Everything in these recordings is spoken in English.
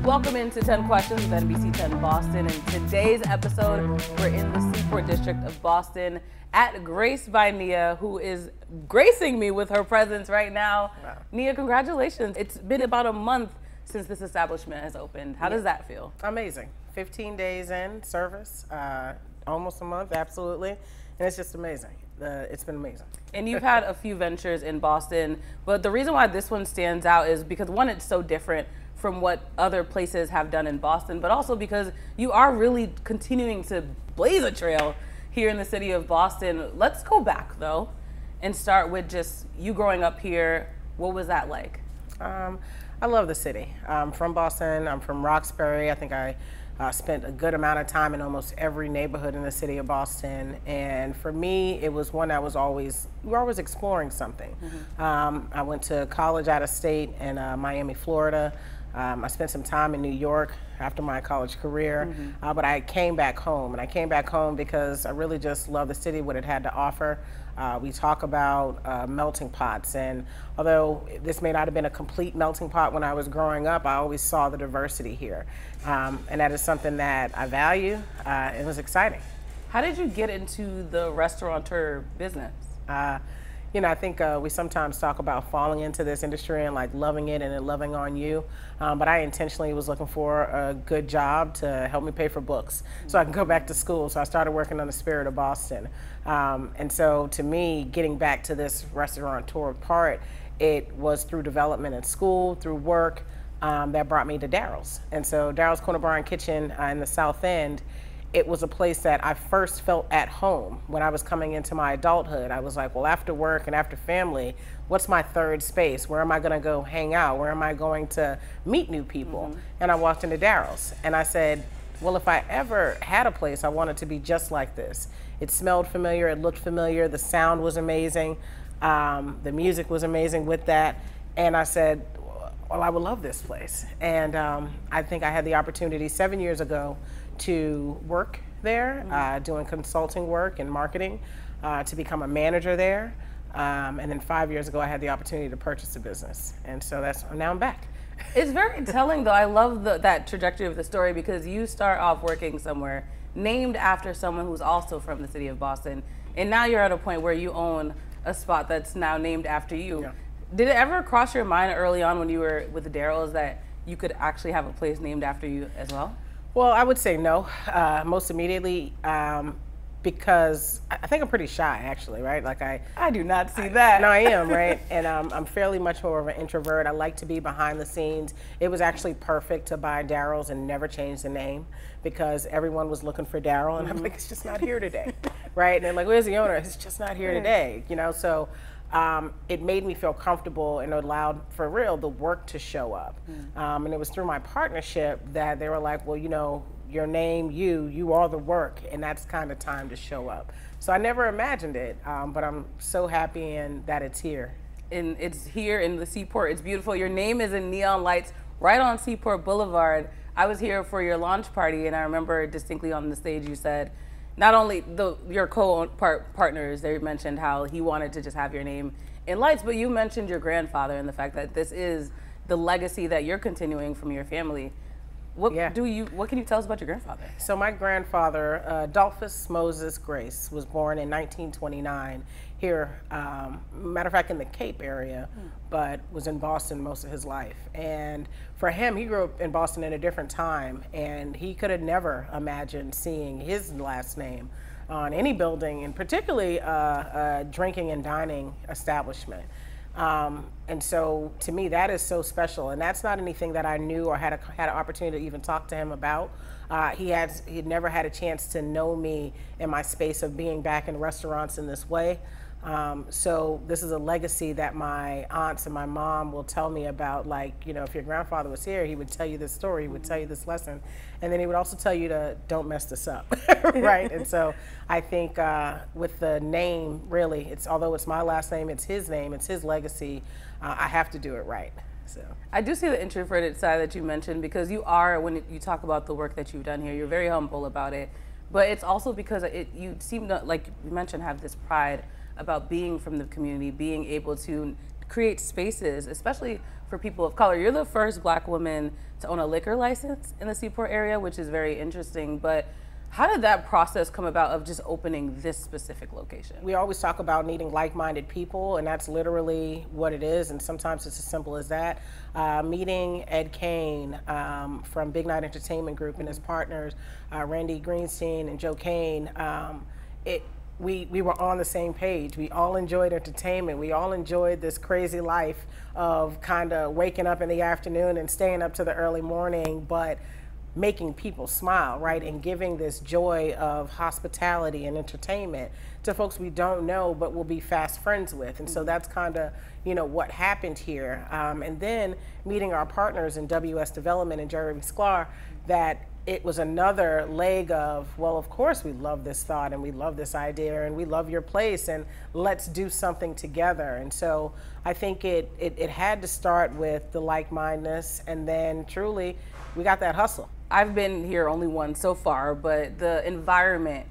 Welcome into 10 Questions with NBC10 Boston. In today's episode, we're in the Seaport District of Boston at Grace by Nia, who is gracing me with her presence right now. Wow. Nia, congratulations. It's been about a month since this establishment has opened. How does that feel? Amazing. 15 days in service, almost a month, absolutely. And it's just amazing. It's been amazing. And you've had a few ventures in Boston, but the reason why this one stands out is because, one, it's so different from what other places have done in Boston, but also because you are really continuing to blaze a trail here in the city of Boston. Let's go back, though, and start with just you growing up here. What was that like? I love the city. I'm from Boston. I'm from Roxbury. I think I spent a good amount of time in almost every neighborhood in the city of Boston. And for me, it was one that we were always exploring something. Mm-hmm. I went to college out of state in Miami, Florida. I spent some time in New York after my college career, mm-hmm. But I came back home, and I came back home because I really just love the city, what it had to offer. We talk about melting pots, and although this may not have been a complete melting pot when I was growing up, I always saw the diversity here, and that is something that I value. It was exciting. How did you get into the restaurateur business? You know, I think we sometimes talk about falling into this industry and like loving it and it loving on you. But I intentionally was looking for a good job to help me pay for books so I can go back to school. So I started working on the Spirit of Boston. And so to me, getting back to this restaurateur part, it was through development in school, through work, that brought me to Daryl's. And so Daryl's Corner Bar and Kitchen in the South End, it was a place that I first felt at home when I was coming into my adulthood. I was like, well, after work and after family, what's my third space? Where am I gonna go hang out? Where am I going to meet new people? Mm-hmm. And I walked into Daryl's and I said, well, if I ever had a place, I want it to be just like this. It smelled familiar, it looked familiar, the sound was amazing, the music was amazing with that. And I said, well, I would love this place. And I think I had the opportunity 7 years ago to work there, mm-hmm. Doing consulting work and marketing, to become a manager there. And then 5 years ago, I had the opportunity to purchase a business. And so now I'm back. It's very telling, though. I love that trajectory of the story because you start off working somewhere named after someone who's also from the city of Boston. And now you're at a point where you own a spot that's now named after you. Yeah. Did it ever cross your mind early on when you were with the Daryl's that you could actually have a place named after you as well? Well, I would say no, most immediately, because I think I'm pretty shy, actually, right? Like I do not see that. No, I am, right? And I'm fairly much more of an introvert. I like to be behind the scenes. It was actually perfect to buy Daryl's and never change the name because everyone was looking for Daryl, and I'm like, it's just not here today, right? And they're like, where's the owner? It's just not here today, you know? So it made me feel comfortable and allowed, for real, the work to show up. And it was through my partnership that they were like, well, you know, your name, you are the work, and that's kind of time to show up. So I never imagined it, but I'm so happy that it's here. And it's here in the Seaport. It's beautiful. Your name is in neon lights right on Seaport Boulevard. I was here for your launch party, and I remember distinctly on the stage you said, not only your co-partners, they mentioned how he wanted to just have your name in lights, but you mentioned your grandfather and the fact that this is the legacy that you're continuing from your family. What can you tell us about your grandfather? So my grandfather, Adolphus Moses Grace, was born in 1929 here, matter of fact, in the Cape area, but was in Boston most of his life. And for him, he grew up in Boston at a different time, and he could have never imagined seeing his last name on any building, and particularly a drinking and dining establishment. And so to me, that is so special, and that's not anything that I knew or had an opportunity to even talk to him about. He'd never had a chance to know me in my space of being back in restaurants in this way. So this is a legacy that my aunts and my mom will tell me about, like, you know, if your grandfather was here, he would tell you this story, he would tell you this lesson, and then he would also tell you to don't mess this up, right? And so I think with the name, really, although it's my last name, it's his legacy, I have to do it right. So I do see the introverted side that you mentioned because you are, when you talk about the work that you've done here, you're very humble about it, but it's also because you seem to, like you mentioned, have this pride about being from the community, being able to create spaces, especially for people of color. You're the first Black woman to own a liquor license in the Seaport area, which is very interesting. But how did that process come about of just opening this specific location? We always talk about needing like-minded people, and that's literally what it is. And sometimes it's as simple as that. Meeting Ed Kane from Big Night Entertainment Group and his partners, Randy Greenstein and Joe Kane, we were on the same page. We all enjoyed entertainment. We all enjoyed this crazy life of kind of waking up in the afternoon and staying up to the early morning, but making people smile, right? And giving this joy of hospitality and entertainment to folks we don't know, but will be fast friends with. And so that's kind of, what happened here. And then meeting our partners in WS Development and Jeremy Sklar, that it was another leg of, well, of course we love this thought and we love this idea and we love your place and let's do something together. And so I think it had to start with the like-mindedness, and then truly we got that hustle. I've been here only once so far, but the environment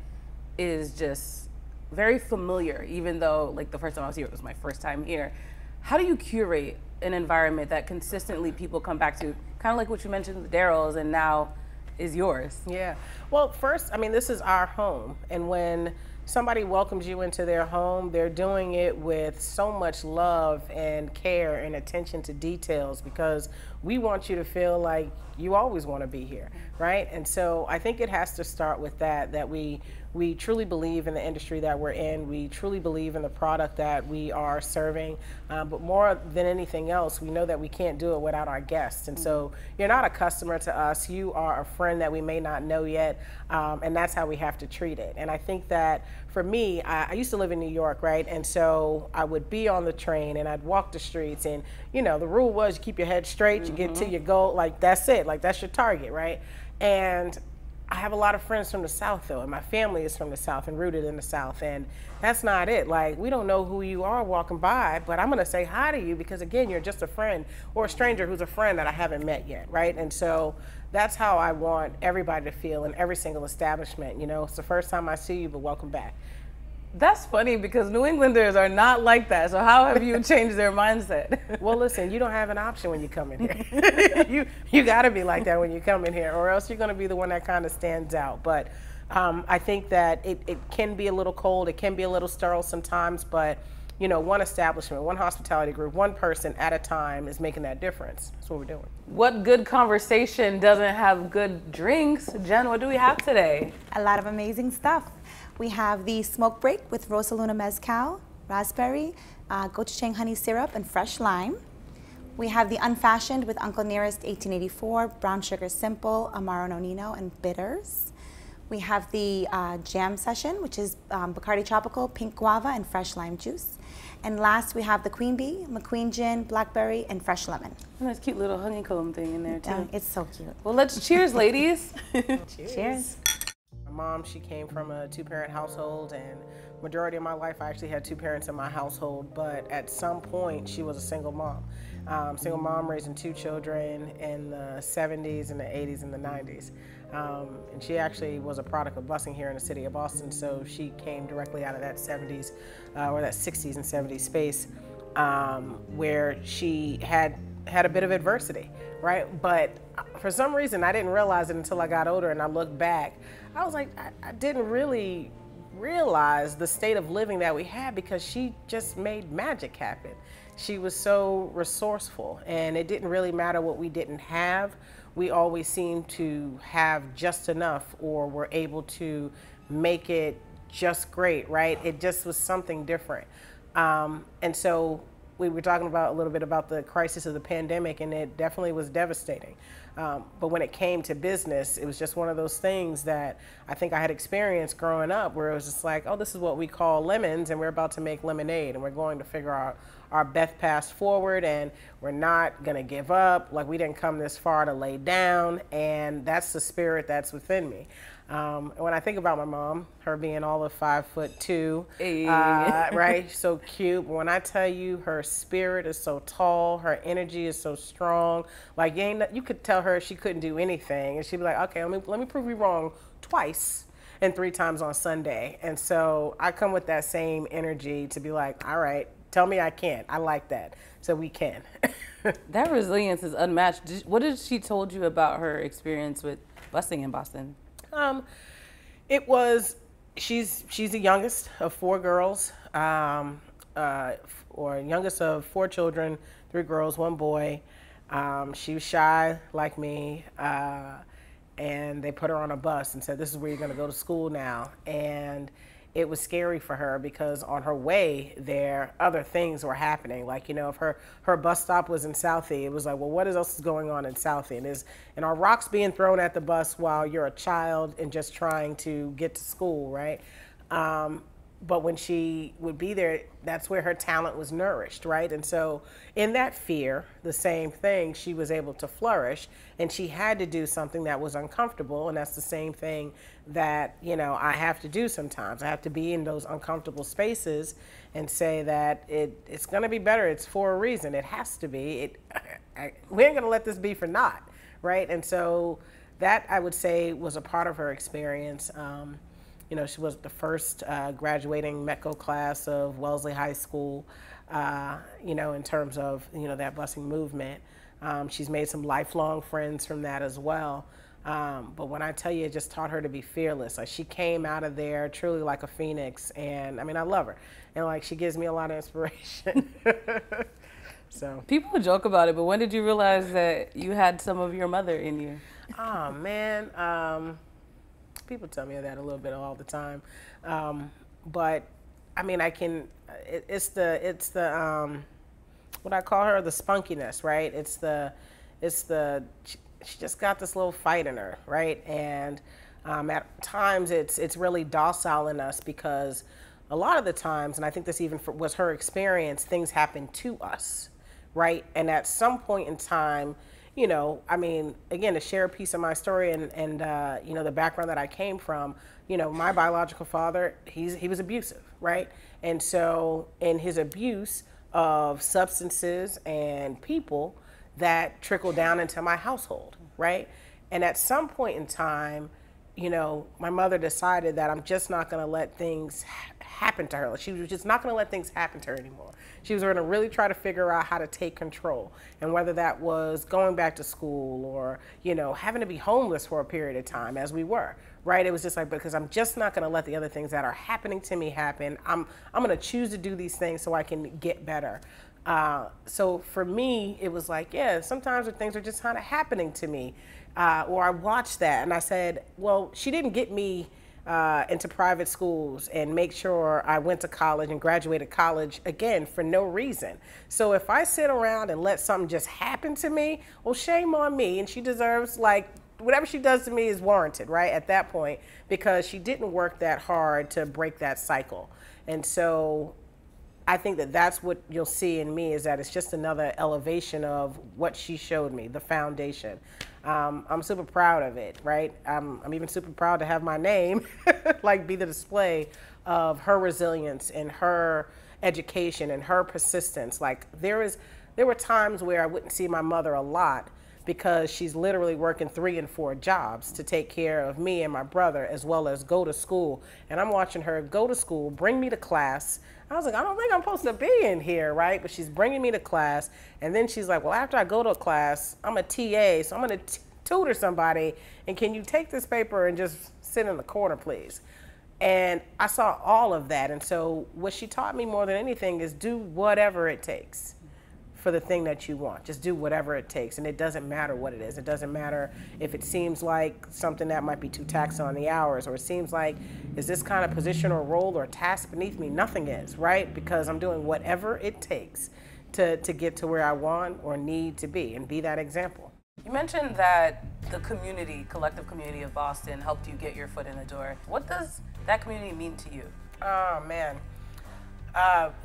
is just very familiar, even though like the first time I was here, it was my first time here. How do you curate an environment that consistently people come back to, kind of like what you mentioned with Daryl's and now is yours? Yeah. Well, first, this is our home. And when somebody welcomes you into their home, they're doing it with so much love and care and attention to details, because we want you to feel like you always want to be here, right? And so I think it has to start with that we truly believe in the industry that we're in. We truly believe in the product that we are serving. But more than anything else, we know that we can't do it without our guests. And so you're not a customer to us. You are a friend that we may not know yet. And that's how we have to treat it. And I think that for me, I used to live in New York, right? And so I would be on the train and I'd walk the streets, and the rule was you keep your head straight, you get to your goal, like that's it, like that's your target, right? And I have a lot of friends from the South though, and my family is from the South and rooted in the South, and that's not it. Like, we don't know who you are walking by, but I'm gonna say hi to you because again, you're just a friend or a stranger who's a friend that I haven't met yet, right? And so that's how I want everybody to feel in every single establishment. It's the first time I see you, but welcome back. That's funny because New Englanders are not like that. So how have you changed their mindset? Well, listen, you don't have an option when you come in here. you got to be like that when you come in here, or else you're going to be the one that kind of stands out. But I think that it can be a little cold. It can be a little sterile sometimes. But, one establishment, one hospitality group, one person at a time is making that difference. That's what we're doing. What good conversation doesn't have good drinks? Jen, what do we have today? A lot of amazing stuff. We have the Smoke Break with Rosaluna Mezcal, raspberry, gochujang honey syrup, and fresh lime. We have the Unfashioned with Uncle Nearest 1884, brown sugar simple, Amaro Nonino, and bitters. We have the Jam Session, which is Bacardi Tropical, pink guava, and fresh lime juice. And last, we have the Queen Bee, McQueen Gin, blackberry, and fresh lemon. And this cute little honeycomb thing in there too. It's so cute. Well, let's cheers, ladies. Cheers. My mom, she came from a two-parent household, and majority of my life I actually had two parents in my household, but at some point she was a single mom. Single mom raising two children in the 70s and the 80s and the 90s. And she actually was a product of busing here in the city of Boston, so she came directly out of that 70s or that 60s and 70s space where she had a bit of adversity, right? But for some reason I didn't realize it until I got older and I looked back. I was like, I didn't really realize the state of living that we had, because she just made magic happen. She was so resourceful, and it didn't really matter what we didn't have. We always seemed to have just enough, or were able to make it just great, right? It just was something different. And so we were talking about a little bit about the crisis of the pandemic, and it definitely was devastating. But when it came to business, it was just one of those things that I think I had experienced growing up, where it was just like, oh, this is what we call lemons, and we're about to make lemonade, and we're going to figure out our best path forward, and we're not going to give up. Like, we didn't come this far to lay down, and that's the spirit that's within me. When I think about my mom, her being all of 5'2", Hey. right, so cute. But when I tell you, her spirit is so tall, her energy is so strong. Like, you could tell her she couldn't do anything, and she'd be like, okay, let me prove you wrong twice and 3 times on Sunday. And so I come with that same energy to be like, all right, Tell me I can't. I like that. So we can. That resilience is unmatched. What did she told you about her experience with busing in Boston? It was, she's the youngest of 4 girls, or youngest of 4 children, 3 girls, 1 boy. She was shy like me, and they put her on a bus and said, this is where you're going to go to school now. And it was scary for her because on her way there, other things were happening. Like, you know, if her bus stop was in Southie, it was like, well, what else is going on in Southie? And are rocks being thrown at the bus while you're a child and just trying to get to school, right? But when she would be there, that's where her talent was nourished, right? And so in that fear, the same thing, she was able to flourish, and she had to do something that was uncomfortable, and that's the same thing that, you know, I have to do sometimes. I have to be in those uncomfortable spaces and say that it's gonna be better. It's for a reason. It has to be. We ain't gonna let this be for naught, right? And so that, I would say, was a part of her experience. You know, she was the first graduating METCO class of Wellesley High School, you know, in terms of, you know, that busing movement. She's made some lifelong friends from that as well. But when I tell you, it just taught her to be fearless. Like, she came out of there truly like a phoenix. And I mean, I love her. And like, she gives me a lot of inspiration. So people joke about it, but when did you realize that you had some of your mother in you? Oh, man. People tell me that a little bit all the time, but I mean, it's the what I call her, the spunkiness, right? She just got this little fight in her, right? And at times it's really docile in us because a lot of the times, and I think this even was her experience, things happen to us, right? And at some point in time, you know, I mean, again, to share a piece of my story and you know, the background that I came from, you know, my biological father, he was abusive, right? And so in his abuse of substances and people, that trickled down into my household, right? And at some point in time, you know, my mother decided that I'm just not going to let things happen to her. She was just not going to let things happen to her anymore. She was going to really try to figure out how to take control, and whether that was going back to school or, you know, having to be homeless for a period of time, as we were, right? It was just like, because I'm just not going to let the other things that are happening to me happen. I'm going to choose to do these things so I can get better. So for me, it was like, yeah, sometimes things are just kind of happening to me. Or I watched that and I said, well, she didn't get me into private schools and make sure I went to college and graduated college, again, for no reason. So if I sit around and let something just happen to me, well, shame on me. And she deserves, like, whatever she does to me is warranted, right, at that point, because she didn't work that hard to break that cycle. And so I think that that's what you'll see in me, is that it's just another elevation of what she showed me, the foundation. I'm super proud of it, right? I'm even super proud to have my name like be the display of her resilience and her education and her persistence. Like there were times where I wouldn't see my mother a lot because she's literally working 3 and 4 jobs to take care of me and my brother, as well as go to school. And I'm watching her go to school, bring me to class. I was like, I don't think I'm supposed to be in here, right? But she's bringing me to class. And then she's like, well, after I go to a class, I'm a TA, so I'm going to tutor somebody. And can you take this paper and just sit in the corner, please? And I saw all of that. And so what she taught me more than anything is do whatever it takes for the thing that you want. Just do whatever it takes. And it doesn't matter what it is. It doesn't matter if it seems like something that might be too taxing on the hours, or it seems like, is this kind of position or role or task beneath me? Nothing is, right? Because I'm doing whatever it takes to get to where I want or need to be and be that example. You mentioned that the collective community of Boston helped you get your foot in the door. What does that community mean to you? Oh, man.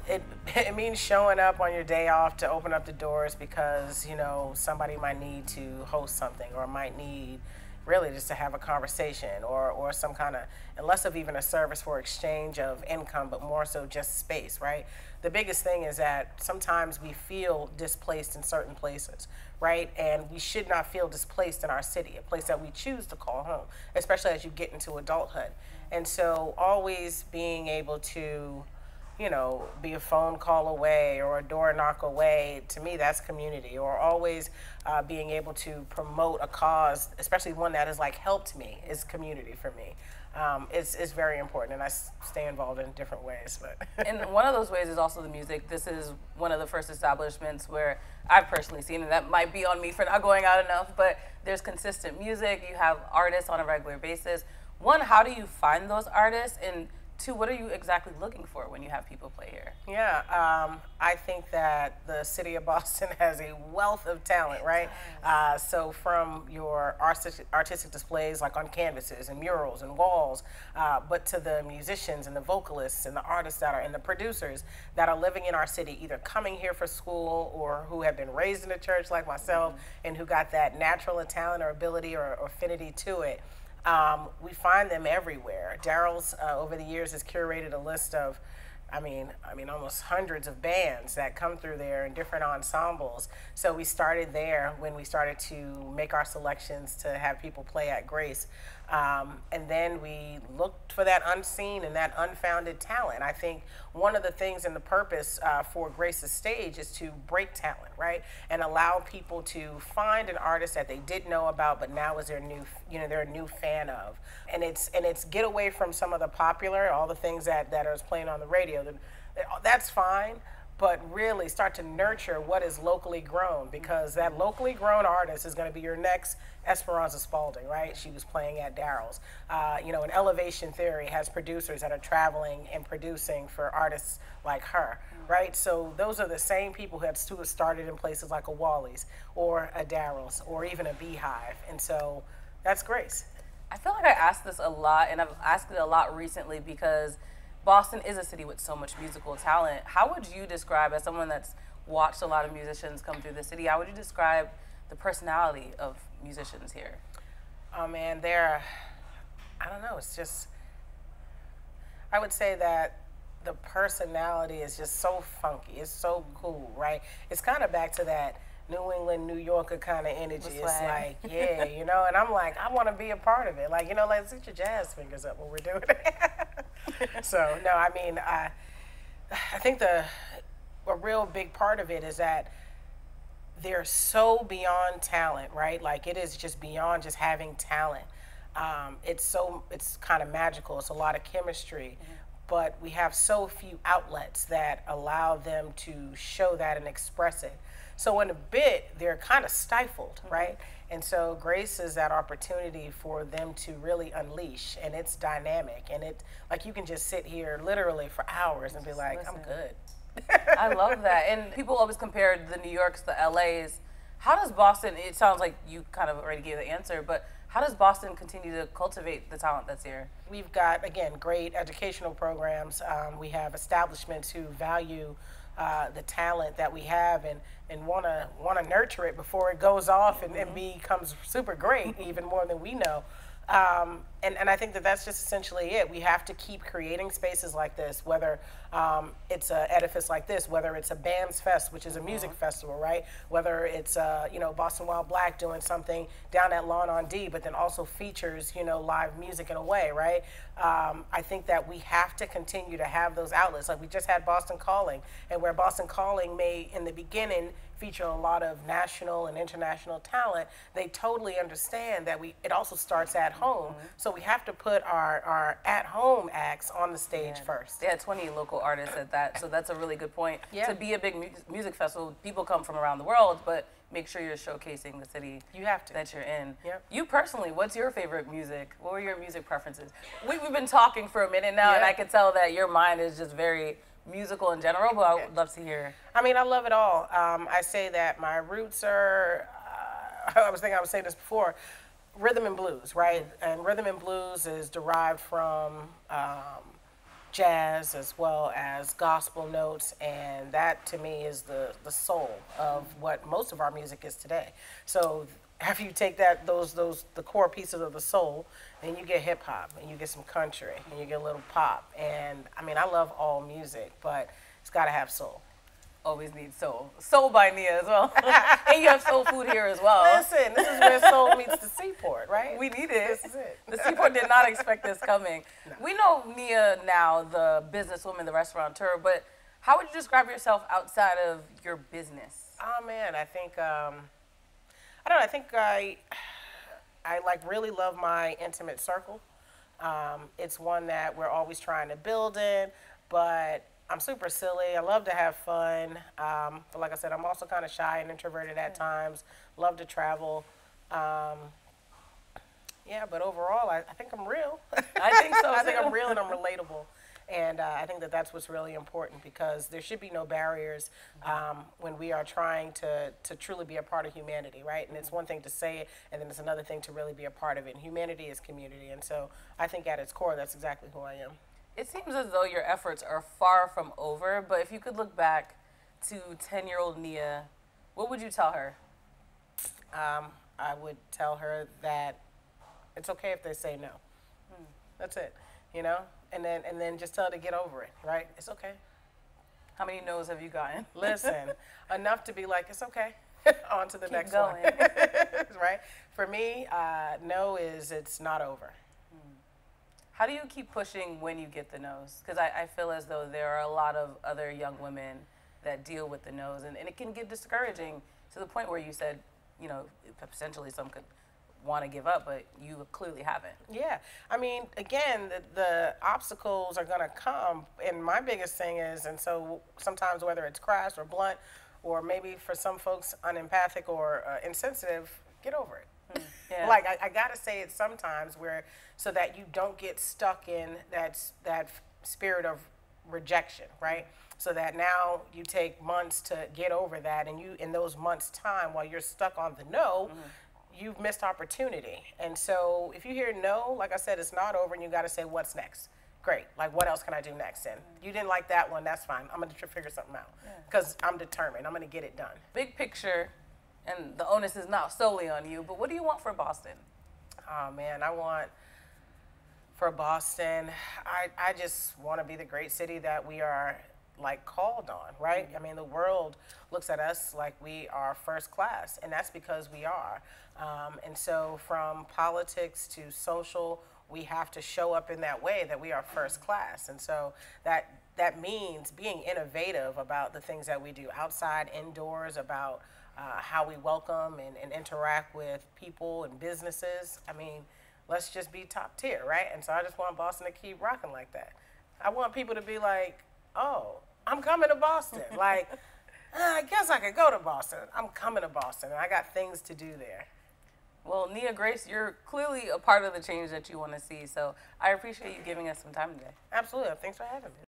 It means showing up on your day off to open up the doors because, you know, somebody might need to host something, or might need really just to have a conversation, or some kind of, and less of even a service for exchange of income, but more so just space, right? The biggest thing is that sometimes we feel displaced in certain places, right? And we should not feel displaced in our city, a place that we choose to call home, especially as you get into adulthood. And so always being able to, be a phone call away or a door knock away. To me, that's community. Or always being able to promote a cause, especially one that has like helped me, is community for me. It's very important, and I stay involved in different ways. But and one of those ways is also the music. This is one of the first establishments where I've personally seen, and that might be on me for not going out enough, but there's consistent music. You have artists on a regular basis. One, how do you find those artists? And two, what are you exactly looking for when you have people play here? Yeah, I think that the city of Boston has a wealth of talent, right? So from your artistic displays like on canvases and murals and walls, but to the musicians and the vocalists and the artists and the producers that are living in our city, either coming here for school or who have been raised in the church like myself and who got that natural talent or ability or affinity to it. We find them everywhere. Daryl's over the years has curated a list of, almost hundreds of bands that come through there in different ensembles. So we started there when we started to make our selections to have people play at Grace. And then we looked for that unseen and that unfounded talent. I think one of the things and the purpose for Grace's stage is to break talent, right? And allow people to find an artist that they didn't know about, but now is their new, they're a new fan of. And it's get away from some of the popular, all the things that are playing on the radio. That's fine. But really start to nurture what is locally grown, because that locally grown artist is going to be your next Esperanza Spalding, right? She was playing at Daryl's. And Elevation Theory has producers that are traveling and producing for artists like her, right? So those are the same people who have started in places like a Wally's or a Daryl's or even a Beehive. And so that's Grace. I feel like I asked this a lot, and I've asked it a lot recently because Boston is a city with so much musical talent. How would you describe, as someone that's watched a lot of musicians come through the city, how would you describe the personality of musicians here? Oh man, I don't know, it's just, I would say that the personality is just so funky, it's so cool, right? It's kind of back to that New England, New Yorker kind of energy. It's like, yeah, and I'm like, I want to be a part of it. Like, let's get your jazz fingers up when we're doing it. So, no, I think a real big part of it is that they're so beyond talent, right? Like, it is just beyond just having talent. It's kind of magical. It's a lot of chemistry. But we have so few outlets that allow them to show that and express it. So in a bit, they're kind of stifled, right? And so Grace is that opportunity for them to really unleash, and it's dynamic. And like you can just sit here literally for hours and be like, I'm good. I love that. And people always compare the New Yorks, the LAs. How does Boston, it sounds like you kind of already gave the answer, but how does Boston continue to cultivate the talent that's here? We've got, again, great educational programs. We have establishments who value the talent that we have and want to nurture it before it goes off and becomes super great, even more than we know. And I think that's just essentially it. We have to keep creating spaces like this, whether it's an edifice like this, whether it's a BAMS Fest, which is a music festival, right? Whether it's Boston Wild Black doing something down at Lawn on D, but then also features live music in a way, right? I think that we have to continue to have those outlets. Like we just had Boston Calling, and where Boston Calling may in the beginning feature a lot of national and international talent, they totally understand that it also starts at home. So we have to put our at-home acts on the stage first. They had 20 local artists at that, so that's a really good point. Yeah. To be a big music festival, people come from around the world, but make sure you're showcasing the city that you're in. Yep. You personally, what's your favorite music? What were your music preferences? We've been talking for a minute now, and I can tell that your mind is just very musical in general, but I would love to hear. I love it all. I say that my roots are, I was saying this before, rhythm and blues, right? And rhythm and blues is derived from jazz as well as gospel notes, and that to me is the soul of what most of our music is today. So after you take the core pieces of the soul, then you get hip hop and you get some country and you get a little pop. And I love all music, but it's got to have soul. always need soul. Soul by Nia as well. And you have soul food here as well. Listen, this is where soul meets the seaport, right? We need it. This is it. The seaport did not expect this coming. No. We know Nia now, the businesswoman, the restaurateur, but how would you describe yourself outside of your business? Oh man, I think, I don't know, I think I like really love my intimate circle. It's one that we're always trying to build in, but I'm super silly. I love to have fun. But like I said, I'm also kind of shy and introverted at times. Love to travel. Yeah, but overall, I think I'm real. I think so. I think I'm real and I'm relatable. And I think that that's what's really important, because there should be no barriers when we are trying to truly be a part of humanity, right? And it's one thing to say it, and then it's another thing to really be a part of it. And humanity is community. And so I think at its core, that's exactly who I am. It seems as though your efforts are far from over, but if you could look back to 10-year-old Nia, what would you tell her? I would tell her that it's okay if they say no. That's it, you know? And then just tell her to get over it, right? It's okay. How many no's have you gotten? Listen, enough to be like, it's okay. On to the next going. one. Right? For me, no is it's not over. How do you keep pushing when you get the no's? Because I feel as though there are a lot of other young women that deal with the no's, and it can get discouraging to the point where you said, you know, potentially some could want to give up, but you clearly haven't. Yeah. I mean, again, the obstacles are going to come, and my biggest thing is, and so sometimes whether it's crass or blunt, or maybe for some folks unempathic or insensitive, get over it. Yeah. Like, I got to say it sometimes so that you don't get stuck in that spirit of rejection, right? So that now you take months to get over that, and you, in those months' time, while you're stuck on the no, you've missed opportunity. And so if you hear no, like I said, it's not over, and you got to say, what's next? Great. Like, what else can I do next? And you didn't like that one, that's fine. I'm going to figure something out, because I'm determined. I'm going to get it done. Big picture, and the onus is not solely on you, but what do you want for Boston? Oh, man, I want for Boston, I just want to be the great city that we are, like, called on, right? I mean, the world looks at us like we are first class, and that's because we are. And so from politics to social, we have to show up in that way that we are first class. And so that means being innovative about the things that we do outside, indoors, about how we welcome and interact with people and businesses. I mean, let's just be top tier, right? And so I just want Boston to keep rocking like that. I want people to be like, oh, I'm coming to Boston. Like, I guess I could go to Boston. I'm coming to Boston, and I got things to do there. Well, Nia Grace, you're clearly a part of the change that you want to see, so I appreciate you giving us some time today. Absolutely. Thanks for having me.